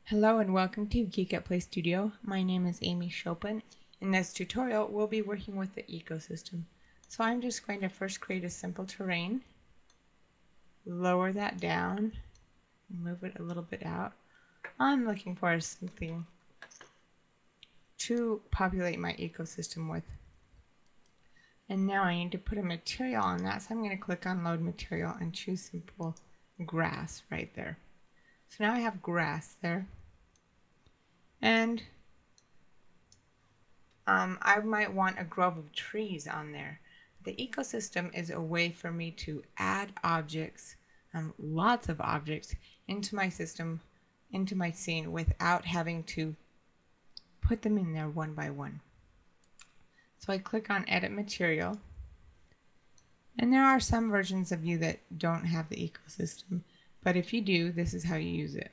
Hello and welcome to Geekatplay Studio. My name is Amy Chopin. In this tutorial, we'll be working with the ecosystem. So I'm just going to first create a simple terrain, lower that down, move it a little bit out. I'm looking for something to populate my ecosystem with. And now I need to put a material on that, so I'm going to click on Load Material and choose Simple Grass right there. So now I have grass there. And I might want a grove of trees on there. The ecosystem is a way for me to add objects, lots of objects, into my system, into my scene, without having to put them in there one by one. So I click on Edit Material. And there are some versions of Vue that don't have the ecosystem, but if you do, this is how you use it.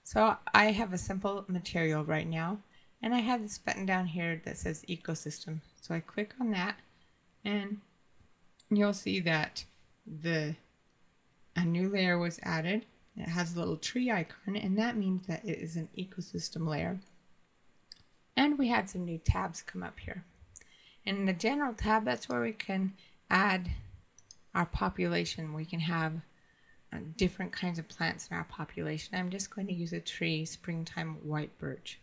So I have a simple material right now, and I have this button down here that says Ecosystem. So I click on that, and you'll see that a new layer was added. It has a little tree icon, and that means that it is an ecosystem layer. And we had some new tabs come up here. And in the General tab, that's where we can add our population. We can have different kinds of plants in our population. I'm just going to use a tree, springtime white birch.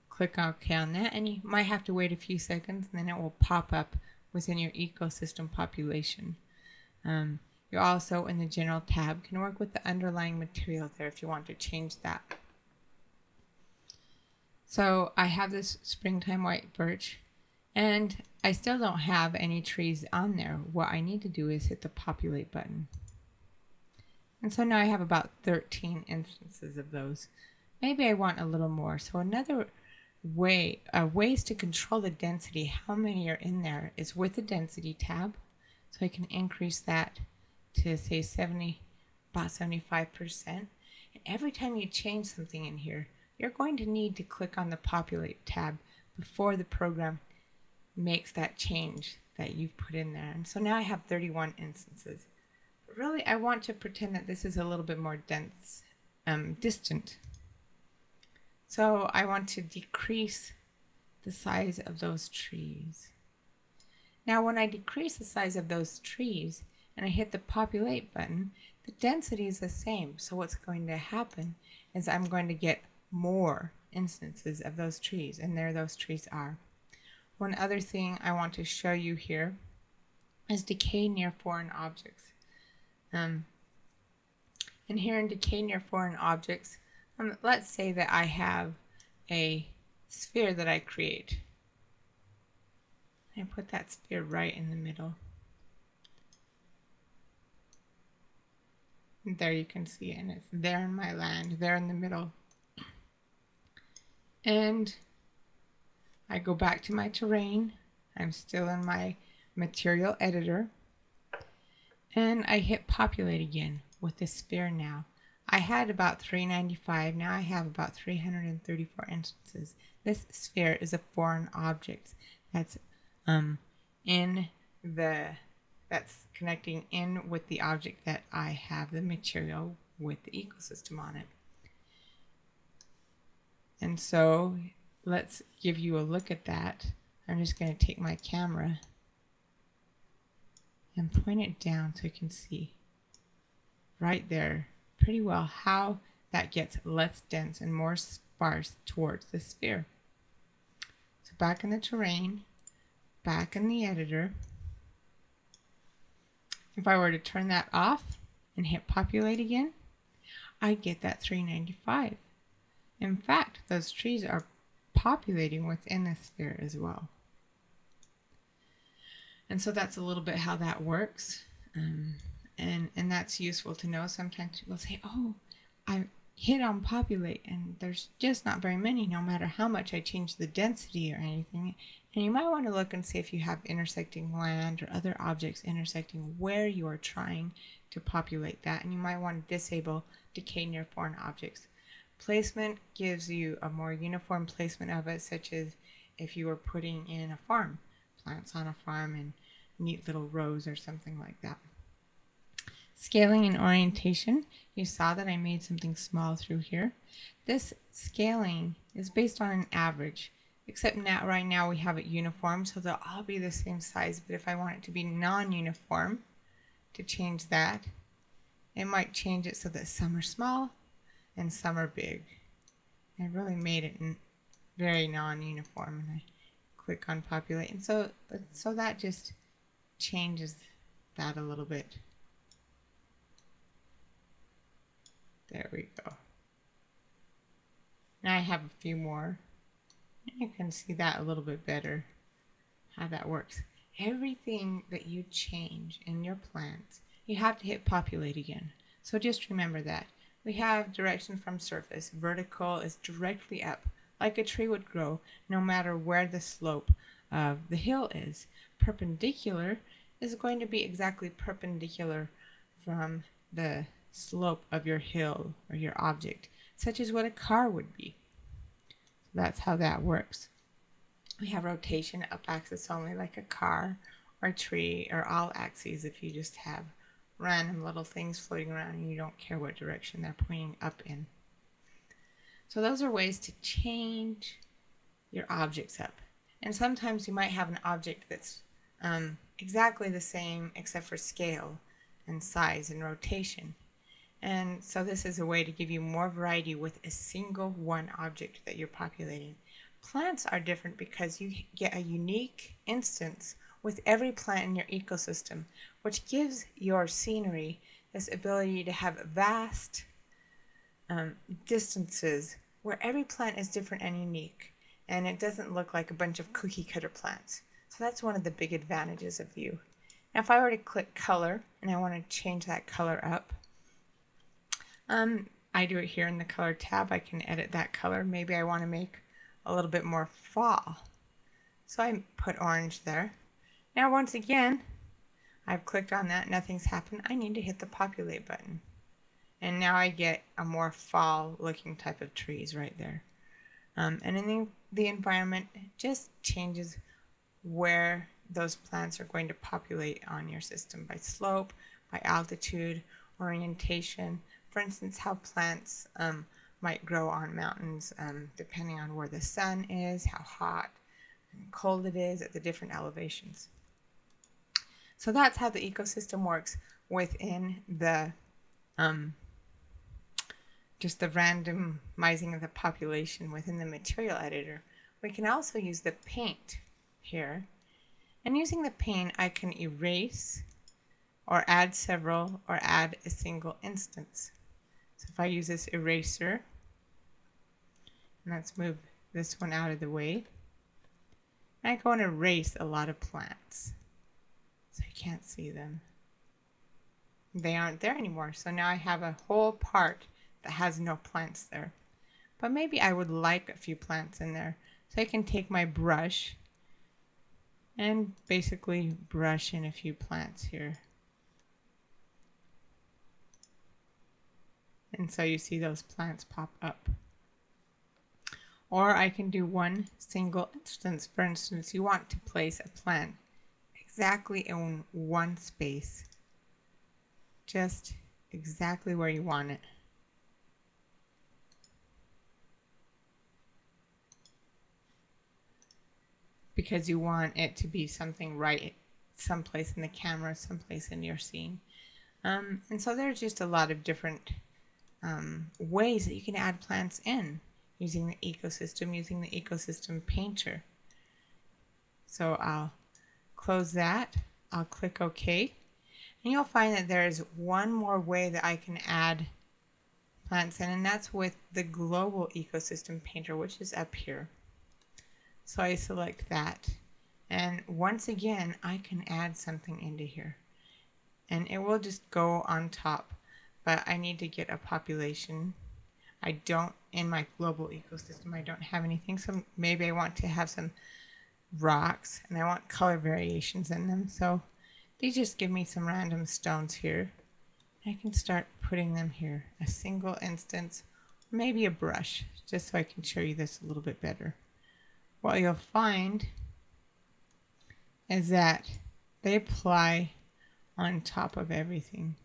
Click OK on that, and you might have to wait a few seconds, and then it will pop up within your ecosystem population. You also, in the General tab, can work with the underlying material there if you want to change that. So I have this springtime white birch, and I still don't have any trees on there. What I need to do is hit the populate button. And so now I have about 13 instances of those. Maybe I want a little more. So another way, ways to control the density, how many are in there, is with the density tab. So I can increase that to say about 75%. And every time you change something in here, you're going to need to click on the populate tab before the program makes that change that you've put in there. And so now I have 31 instances. Really, I want to pretend that this is a little bit more dense, distant. So I want to decrease the size of those trees. Now, when I decrease the size of those trees and I hit the populate button, the density is the same. So what's going to happen is I'm going to get more instances of those trees, and there those trees are. One other thing I want to show you here is decay near foreign objects. And here in Decay near foreign objects, let's say that I have a sphere that I create. I put that sphere right in the middle. And there you can see it, and it's there in my land, there in the middle. And I go back to my terrain. I'm still in my material editor. And I hit populate again with the sphere now. I had about 395, now I have about 334 instances. This sphere is a foreign object that's that's connecting in with the object that I have the material with the ecosystem on it. And so let's give you a look at that. I'm just going to take my camera and point it down so you can see right there pretty well how that gets less dense and more sparse towards the sphere. So back in the terrain, back in the editor, if I were to turn that off and hit populate again, I get that 395. In fact, those trees are populating within the sphere as well. And so that's a little bit how that works. And that's useful to know. Sometimes people say, oh, I hit on populate and there's just not very many, no matter how much I change the density or anything. And you might want to look and see if you have intersecting land or other objects intersecting where you are trying to populate that. And you might want to disable decay near foreign objects. Placement gives you a more uniform placement of it, such as if you were putting in a farm, plants on a farm and neat little rows or something like that. Scaling and orientation. You saw that I made something small through here. This scaling is based on an average, except now right now we have it uniform, so they'll all be the same size. But if I want it to be non-uniform, to change that, it might change it so that some are small and some are big. I really made it very non-uniform, and I click on populate, and so that just changes that a little bit. There we go. Now I have a few more. You can see that a little bit better, how that works. Everything that you change in your plants, you have to hit populate again. So just remember that. We have direction from surface. Vertical is directly up, like a tree would grow, no matter where the slope of the hill is. Perpendicular is going to be exactly perpendicular from the slope of your hill or your object, such as what a car would be. So that's how that works. We have rotation, up axis only, like a car or a tree, or all axes if you just have random little things floating around and you don't care what direction they're pointing up in. So those are ways to change your objects up. And sometimes you might have an object that's exactly the same except for scale and size and rotation. And so this is a way to give you more variety with a single one object that you're populating. Plants are different because you get a unique instance with every plant in your ecosystem, which gives your scenery this ability to have vast distances where every plant is different and unique, and it doesn't look like a bunch of cookie cutter plants. So that's one of the big advantages of View. Now if I were to click color and I want to change that color up, I do it here in the color tab. I can edit that color. Maybe I want to make a little bit more fall. So I put orange there. Now once again, I've clicked on that, nothing's happened. I need to hit the populate button. And now I get a more fall looking type of trees right there. And in the environment, it just changes where those plants are going to populate on your system by slope, by altitude, orientation. For instance, how plants might grow on mountains depending on where the sun is, how hot and cold it is at the different elevations. So that's how the ecosystem works within the just the randomizing of the population within the material editor. We can also use the paint here. And using the paint, I can erase or add several or add a single instance. So if I use this eraser, and let's move this one out of the way, I go and erase a lot of plants. So I can't see them. They aren't there anymore. So now I have a whole part that has no plants there. But maybe I would like a few plants in there. So I can take my brush and basically brush in a few plants here. And so you see those plants pop up. Or I can do one single instance. For instance, you want to place a plant exactly in one space. Just exactly where you want it. Because you want it to be something right someplace in the camera, someplace in your scene. And so there's just a lot of different ways that you can add plants in using the ecosystem painter. So I'll close that, I'll click OK, and you'll find that there's one more way that I can add plants in, and that's with the global ecosystem painter, which is up here. So I select that, and once again I can add something into here, and it will just go on top, but I need to get a population. I don't, in my global ecosystem, I don't have anything, so maybe I want to have some rocks and I want color variations in them. So these just give me some random stones here. I can start putting them here, a single instance, maybe a brush, just so I can show you this a little bit better. What you'll find is that they apply on top of everything.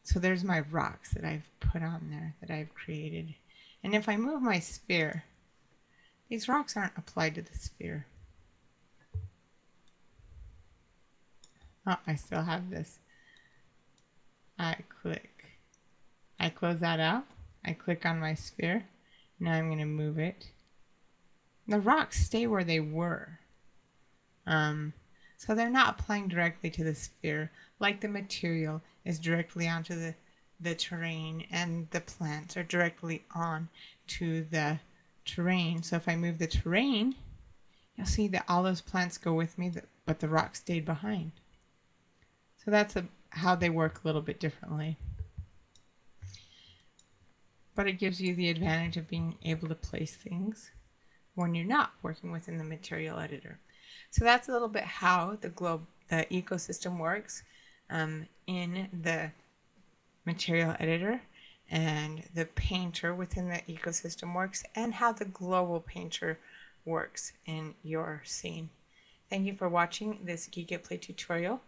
So there's my rocks that I've put on there, that I've created. And if I move my sphere, these rocks aren't applied to the sphere. Oh, I still have this. I close that out. I click on my sphere. Now I'm going to move it. The rocks stay where they were. So they're not applying directly to the sphere, like the material is directly onto the terrain, and the plants are directly on to the terrain. So if I move the terrain, you'll see that all those plants go with me, but the rocks stayed behind. So that's how they work a little bit differently. But it gives you the advantage of being able to place things when you're not working within the material editor. So that's a little bit how the ecosystem works in the material editor, and the painter within the ecosystem works, and how the global painter works in your scene. Thank you for watching this Geekatplay tutorial.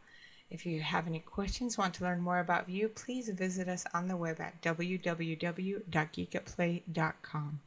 If you have any questions, want to learn more about Vue, please visit us on the web at www.geekatplay.com.